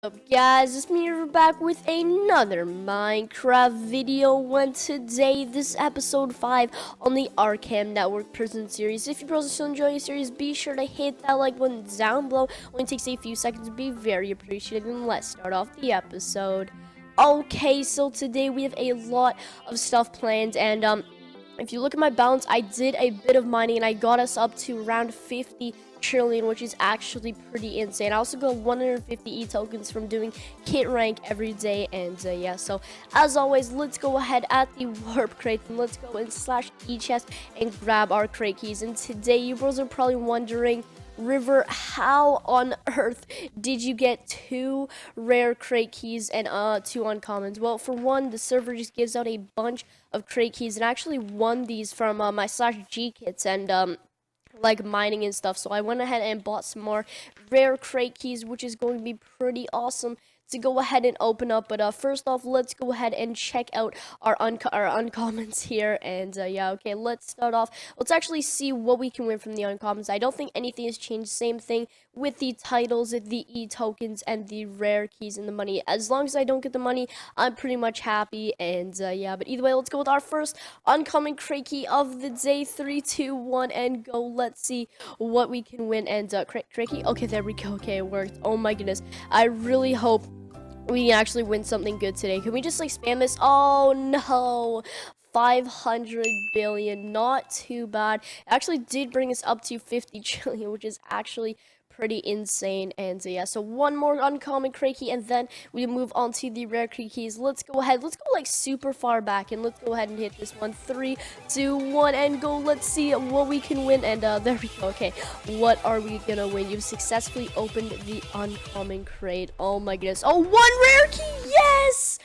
Up guys, it's me. We're back with another Minecraft video. And today, this episode 5 on the Arkham Network Prison series. If you bros are still enjoying the series, be sure to hit that like button down below. Only takes a few seconds to be very appreciated. And let's start off the episode. Okay, so today we have a lot of stuff planned, and if you look at my balance, I did a bit of mining and I got us up to around 50 trillion, which is actually pretty insane. I also got 150 e-tokens from doing kit rank every day, and yeah, so as always, let's go ahead at the warp crate and let's go and slash e-chest and grab our crate keys. And today, you bros are probably wondering, River, how on earth did you get 2 rare crate keys and 2 uncommons? Well, for one, the server just gives out a bunch of crate keys, and I actually won these from my /G kits and like mining and stuff. So I went ahead and bought some more rare crate keys, which is going to be pretty awesome to go ahead and open up. But first off, let's go ahead and check out our uncommons here. And yeah, okay, let's start off. Let's actually see what we can win from the uncommons. I don't think anything has changed. Same thing with the titles, the e-tokens, and the rare keys and the money. As long as I don't get the money, I'm pretty much happy. And yeah, but either way, let's go with our first uncommon crate key of the day. 3, 2, 1, and go. Let's see what we can win. And crate key. Okay, there we go. Okay, it worked. Oh my goodness. I really hope we can actually win something good today. Can we just like spam this? Oh no, 500 billion, not too bad. It actually did bring us up to 50 trillion, which is actually pretty insane. And yeah, so one more uncommon crate key, and then we move on to the rare crate keys. Let's go ahead, let's go like super far back, and let's go ahead and hit this one. 3, 2, 1, and go. Let's see what we can win. And there we go. Okay, what are we gonna win? You've successfully opened the uncommon crate. Oh my goodness. Oh, 1 rare key. Yes.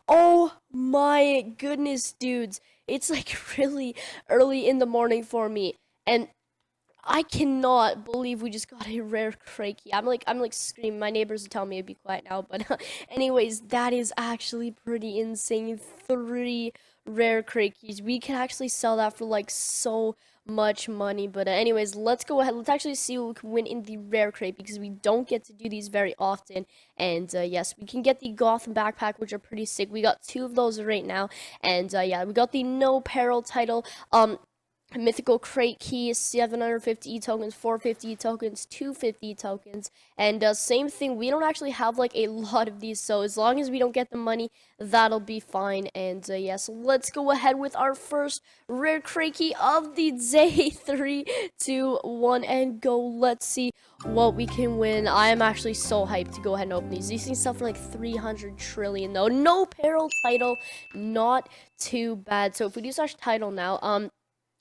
Oh my goodness, dudes. It's like really early in the morning for me, and I cannot believe we just got a rare crate key. I'm like screaming. My neighbors are telling me to be quiet now, but anyways, that is actually pretty insane. 3 rare crate keys. We can actually sell that for like so much money. But anyways, let's go ahead. Let's actually see what we can win in the rare crate, because we don't get to do these very often. And yes, we can get the Gotham backpack, which are pretty sick. We got 2 of those right now. And yeah, we got the no peril title. Mythical crate key, 750 e-tokens, 450 e-tokens, 250 e-tokens, and same thing, we don't actually have like a lot of these, so as long as we don't get the money, that'll be fine. And yeah, so let's go ahead with our first rare crate key of the day. 3, 2, 1, and go. Let's see what we can win. I am actually so hyped to go ahead and open these. These things sell for like 300 trillion though. No peril title, not too bad. So if we do such title now,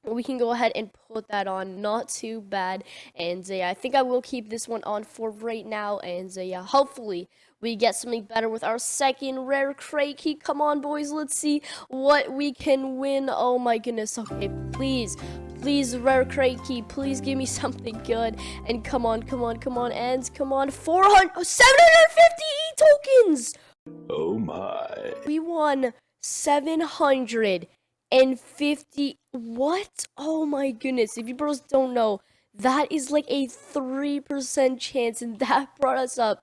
we can go ahead and put that on. Not too bad. And yeah, I think I will keep this one on for right now. And yeah, hopefully we get something better with our second rare crate key. Come on, boys, let's see what we can win. Oh my goodness. Okay, please, rare crate key, please give me something good. And come on, and come on. 750 e-tokens. Oh my. We won 750. What? Oh my goodness. If you bros don't know, that is like a 3% chance, and that brought us up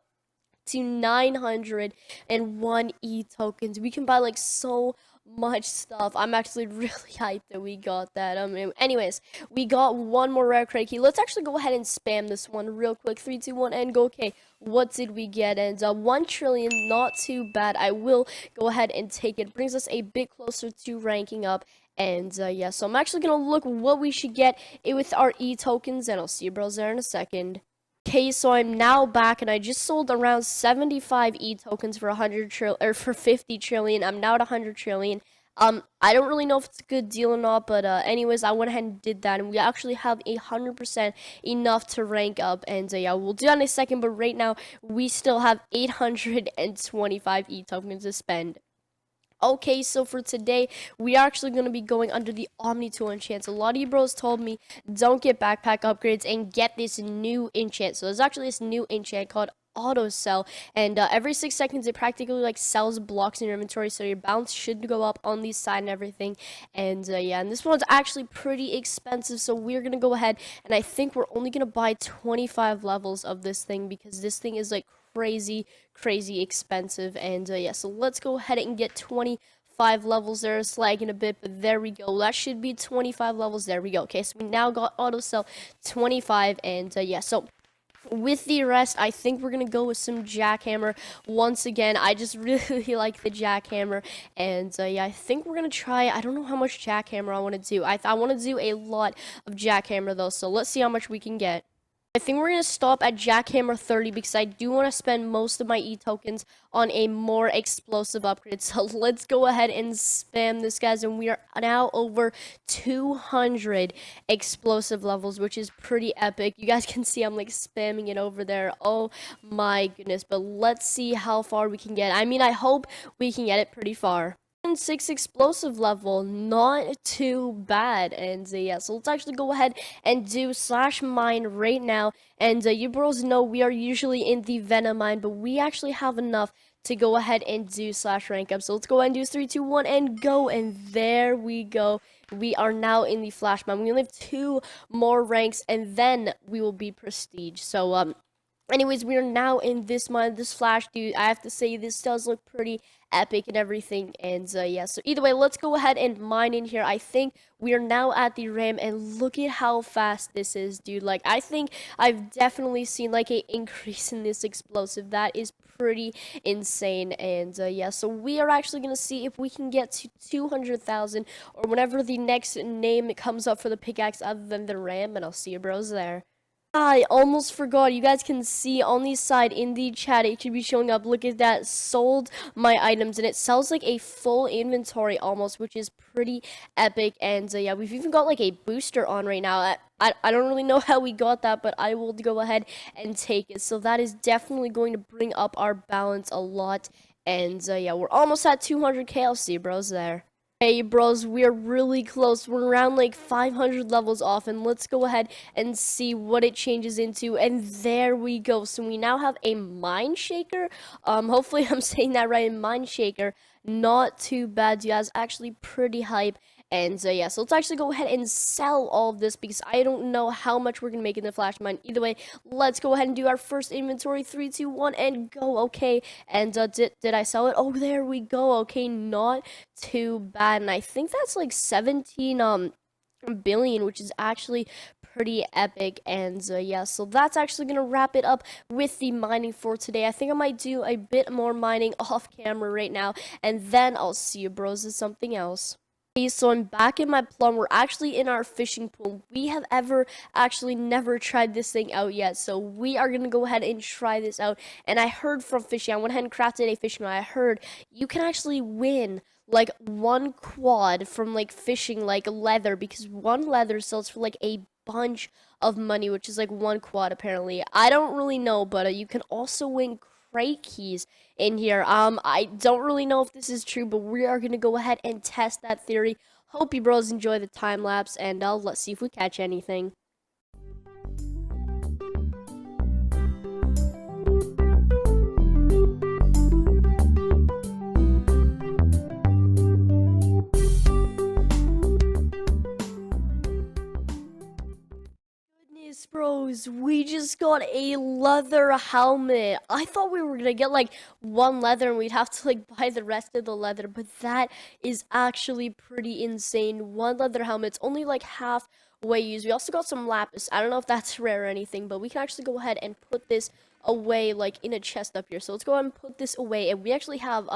to 901 e-tokens. We can buy like so much stuff. I'm actually really hyped that we got that. Anyways, we got one more rare crate key. Let's actually go ahead and spam this one real quick. 3, 2, 1, and go. Okay, what did we get? And 1 trillion, not too bad. I will go ahead and take it. Brings us a bit closer to ranking up. And yeah, so I'm actually gonna look what we should get with our e-tokens, and I'll see you bros there in a second. Okay, so I'm now back, and I just sold around 75 e-tokens for 50 trillion. I'm now at 100 trillion. I don't really know if it's a good deal or not, but anyways, I went ahead and did that, and we actually have 100% enough to rank up. And yeah, we'll do that in a second, but right now we still have 825 e-tokens to spend. Okay, so for today, we are actually going to be going under the Omni tool enchant. A lot of you bros told me, don't get backpack upgrades and get this new enchant. So there's actually this new enchant called auto sell, and every 6 seconds it practically like sells blocks in your inventory, so your balance should go up on the side and everything. And yeah, and this one's actually pretty expensive, so we're gonna go ahead, and I think we're only gonna buy 25 levels of this thing because this thing is like crazy expensive. And yeah, so let's go ahead and get 25 levels. There, it's lagging a bit, but there we go. That should be 25 levels. There we go. Okay, so we now got auto sell 25. And yeah, so with the rest, I think we're gonna go with some jackhammer once again. I just really like the jackhammer. And yeah, I think we're gonna try, I don't know how much jackhammer I want to do. I want to do a lot of jackhammer though, so let's see how much we can get. I think we're going to stop at jackhammer 30 because I do want to spend most of my E-tokens on a more explosive upgrade. So let's go ahead and spam this, guys. And we are now over 200 explosive levels, which is pretty epic. You guys can see I'm like spamming it over there. Oh my goodness. But let's see how far we can get. I mean, I hope we can get it pretty far. 6 explosive level, not too bad. And yeah, so let's actually go ahead and do slash mine right now. And you bros know we are usually in the venom mine, but we actually have enough to go ahead and do slash rank up. So let's go ahead and do 3 2 1 and go. And there we go. We are now in the flash mine. We only have 2 more ranks and then we will be prestige. So anyways, we are now in this mine, this flash, dude. I have to say, this does look pretty epic and everything. And yeah, so either way, let's go ahead and mine in here. I think we are now at the ram, and look at how fast this is, dude. Like, I think I've definitely seen like a increase in this explosive. That is pretty insane. And yeah, so we are actually gonna see if we can get to 200,000 or whenever the next name comes up for the pickaxe other than the ram. And I'll see you bros there. I almost forgot. You guys can see on the side in the chat, it should be showing up. Look at that. Sold my items, and it sells like a full inventory almost, which is pretty epic. And yeah, we've even got like a booster on right now. I don't really know how we got that, but I will go ahead and take it. So that is definitely going to bring up our balance a lot. And yeah, we're almost at 200k. I'll see you bros there. Hey bros, we are really close. We're around like 500 levels off, and let's go ahead and see what it changes into. And there we go. So we now have a mine shaker. Hopefully I'm saying that right, a mine shaker. Not too bad, you guys. Actually pretty hype. And yeah, so let's actually go ahead and sell all of this because I don't know how much we're gonna make in the flash mine. Either way, let's go ahead and do our first inventory. 3 2 1 and go. Okay, and did I sell it? Oh, there we go. Okay, not too bad. And I think that's like 17 billion, which is actually pretty epic. And yeah, so that's actually gonna wrap it up with the mining for today. I think I might do a bit more mining off camera right now, and then I'll see you bros with something else. Okay, so I'm back in my plum. We're actually in our fishing pool. We have actually never tried this thing out yet, so we are gonna go ahead and try this out. And I heard from fishing, I went ahead and crafted a fishing rod. I heard you can actually win like 1 quad from like fishing like leather, because 1 leather sells for like a bunch of money, which is like 1 quad apparently. I don't really know, but you can also win crate keys in here. I don't really know if this is true, but we are gonna go ahead and test that theory. Hope you bros enjoy the time lapse, and let's see if we catch anything. Bros, we just got a leather helmet. I thought we were gonna get like 1 leather and we'd have to like buy the rest of the leather, but that is actually pretty insane. 1 leather helmet's only like halfway used. We also got some lapis. I don't know if that's rare or anything, but we can actually go ahead and put this away like in a chest up here. So let's go ahead and put this away, and we actually have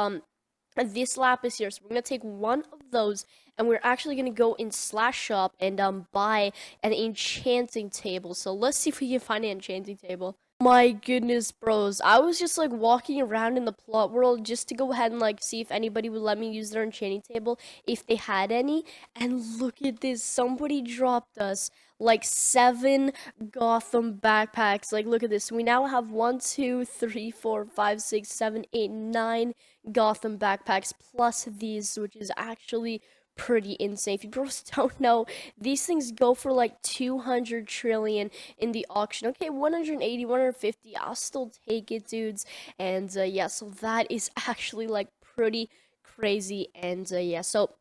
this lapis here, so we're gonna take 1 of those, and we're actually gonna go in slash shop and buy an enchanting table. So let's see if we can find an enchanting table. My goodness, bros, I was just like walking around in the plot world just to go ahead and like see if anybody would let me use their enchanting table if they had any. And look at this, somebody dropped us like 7 Gotham backpacks. Like, look at this, we now have 1 2 3 4 5 6 7 8 9 Gotham backpacks plus these, which is actually pretty insane. If you bros don't know, these things go for like 200 trillion in the auction. Okay, 180, 150, I'll still take it, dudes. And yeah, so that is actually like pretty crazy. And yeah, so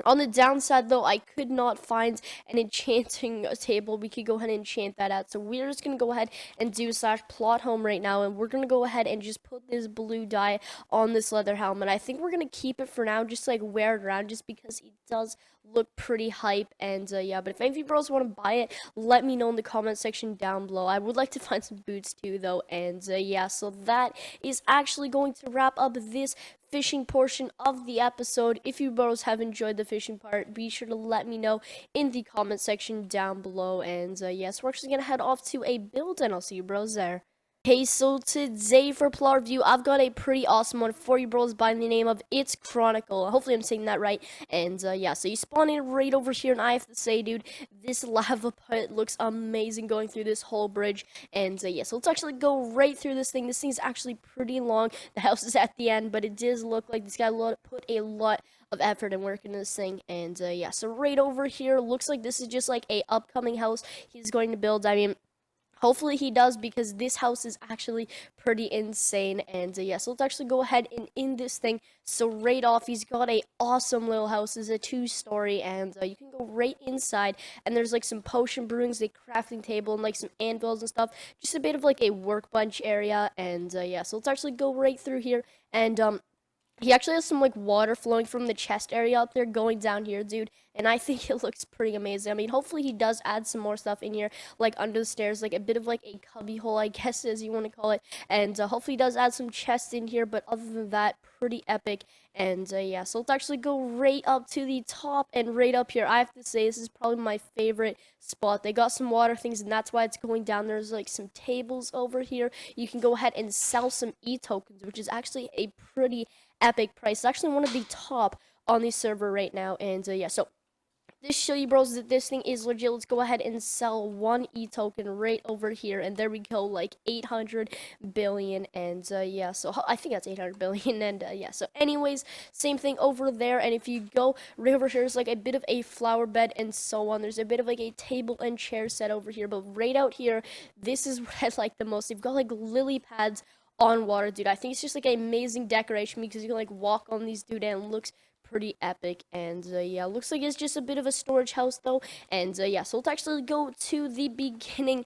on the downside, though, I could not find an enchanting table. We could go ahead and enchant that out. So we're just going to go ahead and do slash plot home right now. And we're going to go ahead and just put this blue dye on this leather helmet. I think we're going to keep it for now, just like wear it around, just because it does look pretty hype. And yeah, but if any of you bros want to buy it, let me know in the comment section down below. I would like to find some boots too, though. And yeah, so that is actually going to wrap up this fishing portion of the episode. If you bros have enjoyed the fishing part, be sure to let me know in the comment section down below. And yes, we're actually gonna head off to a build, and I'll see you bros there. Okay, so today for plot review, I've got a pretty awesome one for you bros by the name of It's Chronicle. Hopefully I'm saying that right. And yeah, so you spawn in right over here, and I have to say, dude, this lava pit looks amazing going through this whole bridge. And yeah, so let's actually go right through this thing. This thing's actually pretty long. The house is at the end, but it does look like this guy put a lot of effort and work into this thing. And yeah, so right over here, looks like this is just like a upcoming house he's going to build. I mean, hopefully he does, because this house is actually pretty insane. And yeah, so let's actually go ahead and in this thing. So right off, he's got a awesome little house. It's a 2-story, and you can go right inside, and there's like some potion brewings, a crafting table, and like some anvils and stuff. Just a bit of like a workbench area. And yeah, so let's actually go right through here. And he actually has some like water flowing from the chest area up there going down here, dude, and I think it looks pretty amazing. I mean, hopefully he does add some more stuff in here, like under the stairs, like a bit of like a cubby hole, I guess, as you want to call it. And hopefully he does add some chests in here, but other than that, pretty epic. And yeah, so let's actually go right up to the top, and right up here, I have to say, this is probably my favorite spot. They got some water things, and that's why it's going down. There's like some tables over here. You can go ahead and sell some e-tokens, which is actually a pretty epic price. It's actually one of the top on the server right now. And yeah, so just show you bros that this thing is legit. Let's go ahead and sell one e-token right over here, and there we go, like 800 billion. And yeah, so I think that's 800 billion. And yeah, so anyways, same thing over there. And if you go right over here, there's like a bit of a flower bed and so on. There's a bit of like a table and chair set over here, but right out here, this is what I like the most. They've got like lily pads on water, dude. I think it's just like an amazing decoration, because you can like walk on these, dude, and it looks pretty epic. And yeah, looks like it's just a bit of a storage house though. And yeah, so let's actually go to the beginning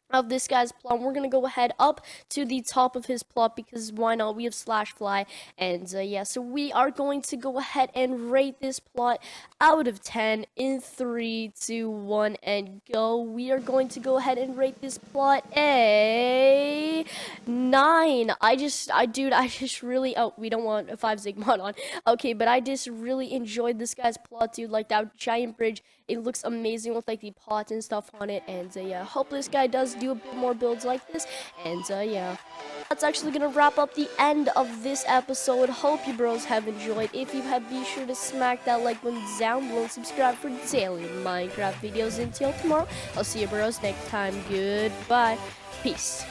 of this guy's plot. We're gonna go ahead up to the top of his plot, because why not? We have slash fly. And yeah, so we are going to go ahead and rate this plot out of 10 in 3, 2, 1, and go. We are going to go ahead and rate this plot a 9. Dude, I just really, oh, we don't want a 5 Zigmod on. Okay, but I just really enjoyed this guy's plot, dude. Like that giant bridge, it looks amazing with like the pots and stuff on it. And yeah, hope this guy does do a bit more builds like this. And yeah, that's actually gonna wrap up the end of this episode. Hope you bros have enjoyed. If you have, be sure to smack that like button down below and subscribe for daily Minecraft videos. Until tomorrow, I'll see you bros next time. Goodbye. Peace.